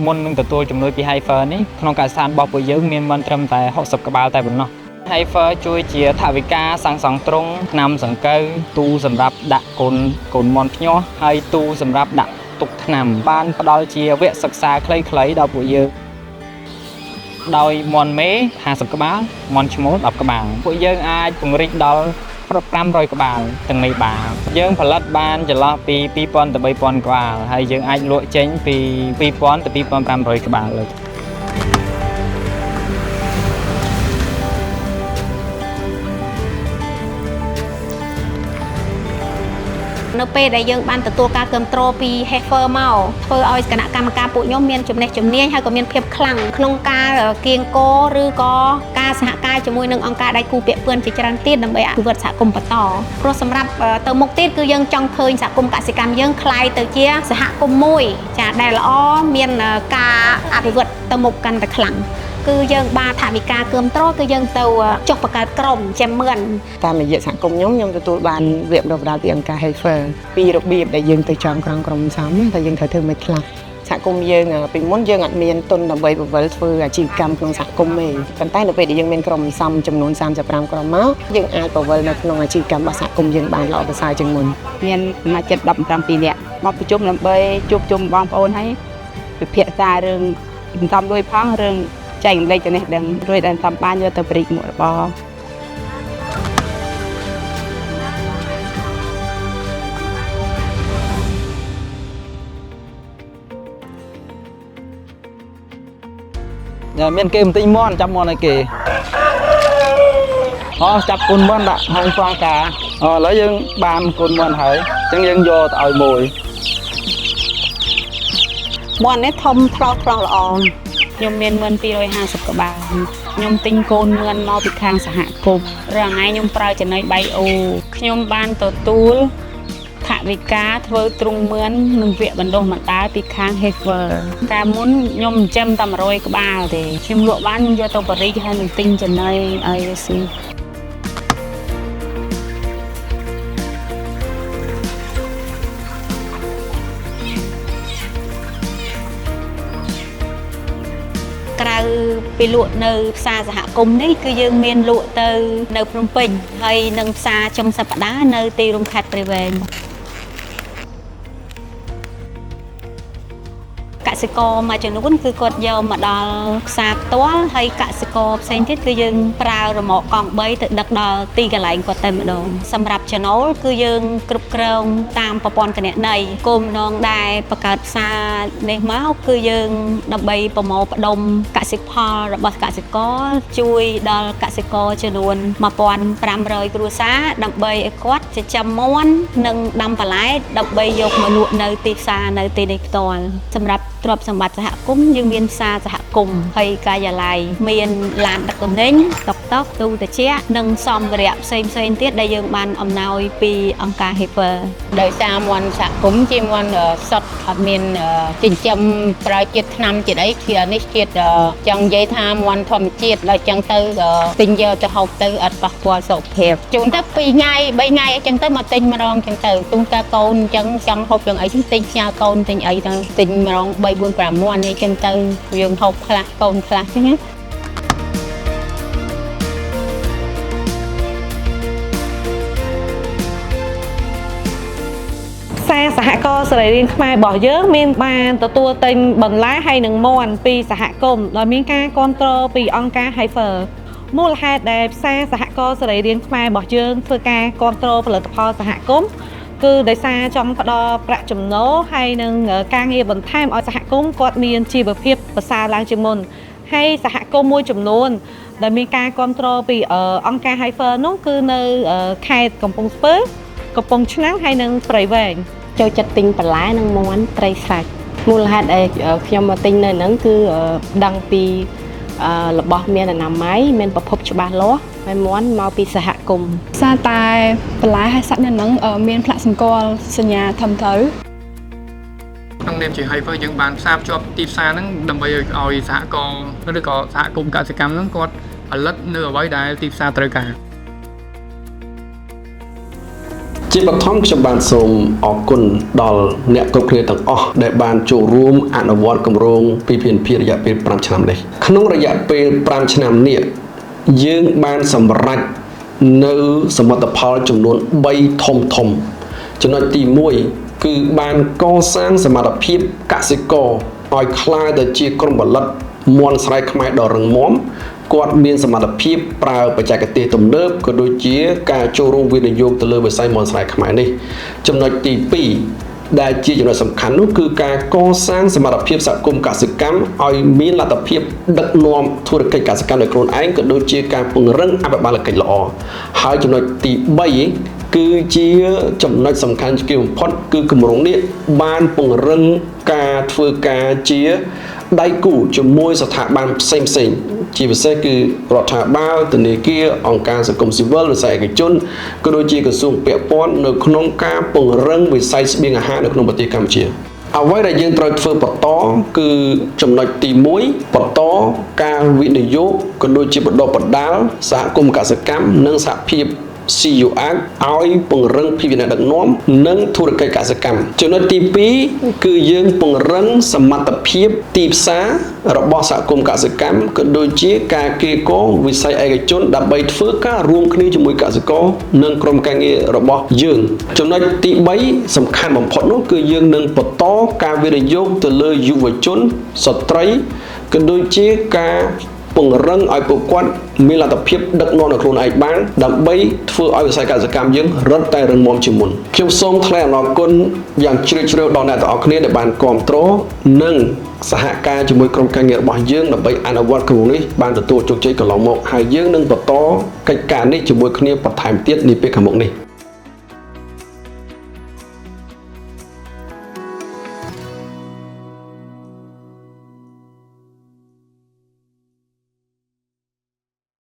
មុននឹងទទួលជំនួយពី Hyper នេះក្នុងកសិដ្ឋានរបស់ពួកយើងមានមិនត្រឹមតែ60ក្បាលតែប៉ុណ្ណោះ Hyper ជួយជាថវិកាសាងសង់ទ្រុងថ្នាំសង្កូវទូសម្រាប់ដាក់កូនមាន់ភ្ញាស់ហើយទូសម្រាប់ដាក់ទុកថ្នាំបានផ្ដល់ជាវគ្គសិក្សាខ្លីៗដល់ពួកយើងដោយមាន់មេ50ក្បាលមាន់ឈ្មោល10ក្បាលពួកយើងអាចពង្រីកដល់500ក្បាលទាំងនេះបានយើងផលិតបានចន្លោះពី2000ទៅ3000ក្បាលហើយយើងអាចលក់ចេញពី2000ទៅ2500ក្បាលលើកនៅពេលដែលយើងបានទទួលការគាំទ្រពី Heifer មកធ្វើឲ្យគណៈកម្មការពួកខ្ញុំមានចំណេះជំនាញហើយក៏មានភាពខ្លាំងក្នុងការគៀងគរឬក៏ការសហការជាមួយនឹងអង្គការដៃគូពាក់ព័ន្ធជាច្រើនទៀតដើម្បីអភិវឌ្ឍសហគមន៍បន្តព្រោះសម្រាប់ទៅមុខទៀតគឺយើងចង់ឃើញសហគមន៍កសិកម្មយើងក្លាយទៅជាសហគមន៍មួយចាដែលល្អមានការអភិវឌ្ឍទៅមុខកាន់តែខ្លាំងគឺយើងបានថវិកាគាំទ្រគឺយើងទៅចុះបង្កើតក្រុមចាំមឿនតាមរយៈសហគមន៍ខ្ញុំទទួលបានវគ្គបណ្ដុះបណ្ដាលពីអង្គការ Heifer ពីរបៀបដែលយើងទៅចំក្រុមសំតែយើងត្រូវធ្វើមិនខ្លះសហគមន៍យើងពីមុនយើងអត់មានទុនដើម្បីបង្វិលធ្វើអាជីវកម្មក្នុងសហគមន៍ទេប៉ុន្តែនៅពេលដែលយើងមានក្រុមសំចំនួន35ក្រុមមកយើងអាចបង្វិលនៅក្នុងអាជីវកម្មរបស់សហគមន៍យើងបានល្អប្រសើរជាងមុនមានសមាជិក17នាក់មកប្រជុំដើម្បីជួបជុំបងប្អូនហើយពិភាក្សារឿងសំលួយផងរឿងចែកម្លែកចំណេះដឹងរួចដល់សំបានយកទៅប្រិកមុខរបរមានគេបន្ទិញមាន់ចាប់មាន់ឲ្យគេចាប់កូនមាន់ដាក់ហាងប្រងការឥឡូវយើងបានកូនមាន់ហើយអញ្ចឹងយើងយកទៅឲ្យមួយមាន់នេះធំថ្លោថ្លោល្អខ្ញុំមាន1250ក្បាលខ្ញុំទិញកូនមឿនមកពីខាងសហគមន៍រាល់ថ្ងៃខ្ញុំប្រើចំណីបៃអូខ្ញុំបានទទួលថវិកាធ្វើទ្រុងមឿននិងវគ្គបណ្ដុះបណ្ដាលពីខាង Heifer កាលមុនខ្ញុំចិញ្ចឹមតែ100ក្បាលទេខ្ញុំលក់បានខ្ញុំយកទៅបរិយាហើយនឹងទិញចំណីឲ្យស៊ីក្រៅពីលក់នៅផ្សារសហគមន៍នេះគឺយើងមានលក់ទៅនៅភ្នំពេញហើយនិងផ្សារចុងសប្តាហ៍នៅទីរួមខេត្តព្រៃវែងកសិករមួយចំនួនគឺគាត់យកមកដល់ផ្សារផ្ទាល់ហើយកសិករផ្សេងទៀតគឺយើងប្រើរ៉ឺម៉កកង់3ទៅដឹកដល់ទីកន្លែងគាត់តែម្ដងសម្រាប់ចំណូលគឺយើងគ្រប់គ្រងតាមប្រព័ន្ធគណនេយ្យគោលបំណងដែលបង្កើតផ្សារនេះមកគឺយើងដើម្បីប្រមូលផ្ដុំកសិផលរបស់កសិករជួយដល់កសិករចំនួន1500គ្រួសារដើម្បីឲ្យគាត់ចិញ្ចឹមមាន់និងដាំបន្លែដើម្បីយកមកលក់នៅទីផ្សារនៅទីនេះផ្ទាល់សម្រាប់ទ្រព្យសម្បត្តិសហគមន៍យើងមានផ្សារសហគមន៍ហើយការិយាល័យមានឡានដឹកទំនិញតុកតុកទូត្រជាក់និងសម្ភារៈផ្សេងទៀតដែលយើងបានអំណោយពីអង្គការ Heifer ដោយសារមាន់សហគមន៍ជាមាន់សុទ្ធអត់មានចិញ្ចឹមប្រើជាតិថ្នាំជាតិអីគឺអានេះជាតិចង់និយាយថាមាន់ធម្មជាតិដល់ចឹងទៅទិញយកទៅហូបទៅអត់ប៉ះពាល់សុខភាពជូនទៅ2ថ្ងៃ3ថ្ងៃអញ្ចឹងទៅមកទិញម្ដងអញ្ចឹងទៅទុំតាកូនអញ្ចឹងចង់ហូបយ៉ាងអីទិញផ្ញើកូនទិញអីទៅទិញម្ដង3 4 5មាន់នេះអញ្ចឹងទៅយើងហូបខ្លះកូនខ្លះអញ្ចឹងណាផ្សារសហករណ៍សរីរាង្គខ្មែររបស់យើងមានបានទទួលទិញបន្លែហើយនិងមាន់ពីសហគមន៍ដោយមានការគាំទ្រពីអង្គការ Heifer មូលហេតុដែលផ្សារសហករណ៍សរីរាង្គខ្មែររបស់យើងធ្វើការគាំទ្រផលិតផលសហគមន៍គឺដោយសារចង់ផ្ដល់ប្រាក់ចំណូលហើយនិងការងារបន្ថែមឲ្យសហគមន៍គាត់មានជីវភាពប្រសើរឡើងជាងមុនហើយសហគមន៍មួយចំនួនដែលមានការគាំទ្រពីអង្គការ Heifer នោះគឺនៅខេត្តកំពង់ស្ពឺកំពង់ឆ្នាំងហើយនិងព្រៃវែងចូលចិត្តទិញបន្លែនិងមាន់ត្រីសាច់មូលហេតុដែលខ្ញុំមកទិញនៅហ្នឹងគឺដឹងពីរបស់មានអនាម័យមានប្រភពច្បាស់លាស់ហើយមាន់មកពីសហគមន៍សារតែបន្លែហើយសាច់នៅហ្នឹងមានផ្លាកសម្គាល់សញ្ញាធំទៅក្នុងនាមជា Heifer យើងបានផ្សារភ្ជាប់ទីផ្សារហ្នឹងដើម្បីឲ្យសហគមន៍ឬក៏សហគមន៍កសិកម្មហ្នឹងគាត់ផលិតនៅអ្វីដែលទីផ្សារត្រូវការ ជាបឋមខ្ញុំបានសូមអរគុណដល់អ្នកគ្រប់គ្រងទាំងអស់ដែលបានចូលរួមអនុវត្តគម្រោង2ភារយៈពេល5ឆ្នាំនេះក្នុងរយៈពេល5ឆ្នាំនេះយើងបានសម្រេចនៅសមិទ្ធផលចំនួន3ធំចំណុចទី1គឺបានកសាងសមត្ថភាពកសិករឲ្យក្លាយទៅជាក្រុមផលិតមាន់ស្រែខ្មែរដ៏រឹងមាំគាត់មានសមត្ថភាពប្រើបច្ចេកទេសទំនើបក៏ដូចជាការចូលរួមវិនិយោគទៅលើវិស័យមាន់ស្រែខ្មែរនេះចំណុចទី2ដែលជាចំណុចសំខាន់នោះគឺការកសាងសមត្ថភាពសហគមន៍កសិកម្មឲ្យមានលទ្ធភាពដឹកនាំធុរកិច្ចកសិកម្មដោយខ្លួនឯងក៏ដូចជាការពង្រឹងអភិបាលកិច្ចល្អហើយចំណុចទី3គឺជាចំណុចសំខាន់ជាងបំផុតគឺគម្រោងនេះបានពង្រឹងការធ្វើការជាដៃគូជាមួយស្ថាប័នផ្សេងជាពិសេសគឺរដ្ឋាភិបាលធនាគារអង្គការសង្គមស៊ីវិលវិស័យឯកជនក៏ដូចជាក្រសួងពាក់ព័ន្ធនៅក្នុងការពង្រឹងវិស័យស្បៀងអាហារនៅក្នុងប្រទេសកម្ពុជាអ្វីដែលយើងត្រូវធ្វើបន្តគឺចំណុចទី1បន្តការវិនិយោគក៏ដូចជាបណ្ដុះបណ្ដាលសហគមន៍កសិកម្មនិងសហភាព CUR ឲ្យពង្រឹងភាពជាអ្នកដឹកនាំនិងធុរកិច្ចកសិកម្មចំណុចទី2គឺយើងពង្រឹងសមត្ថភាពទីផ្សាររបស់សហគមន៍កសិកម្មក៏ដូចជាការកៀរគរវិស័យឯកជនដើម្បីធ្វើការរួមគ្នាជាមួយកសិករនិងក្រុមការងាររបស់យើងចំណុចទី3សំខាន់បំផុតនោះគឺយើងនឹងបន្តការវិនិយោគទៅលើយុវជនស្ត្រីក៏ដូចជាការពង្រឹងឲ្យពួកគាត់មានលទ្ធភាពដឹកនាំនៅខ្លួនឯងបានដើម្បីធ្វើឲ្យវិស័យកសិកម្មយើងរឹតតែរឹងមាំជាងមុនខ្ញុំសូមថ្លែងអំណរគុណយ៉ាងជ្រាលជ្រៅដល់អ្នកទាំងអស់គ្នាដែលបានគាំទ្រនិងសហការជាមួយក្រុមការងាររបស់យើងដើម្បីអនុវត្តគម្រោងនេះបានទទួលជោគជ័យកន្លងមកហើយយើងនឹងបន្តកិច្ចការនេះជាមួយគ្នាបន្ថែមទៀតនាពេលខាងមុខនេះ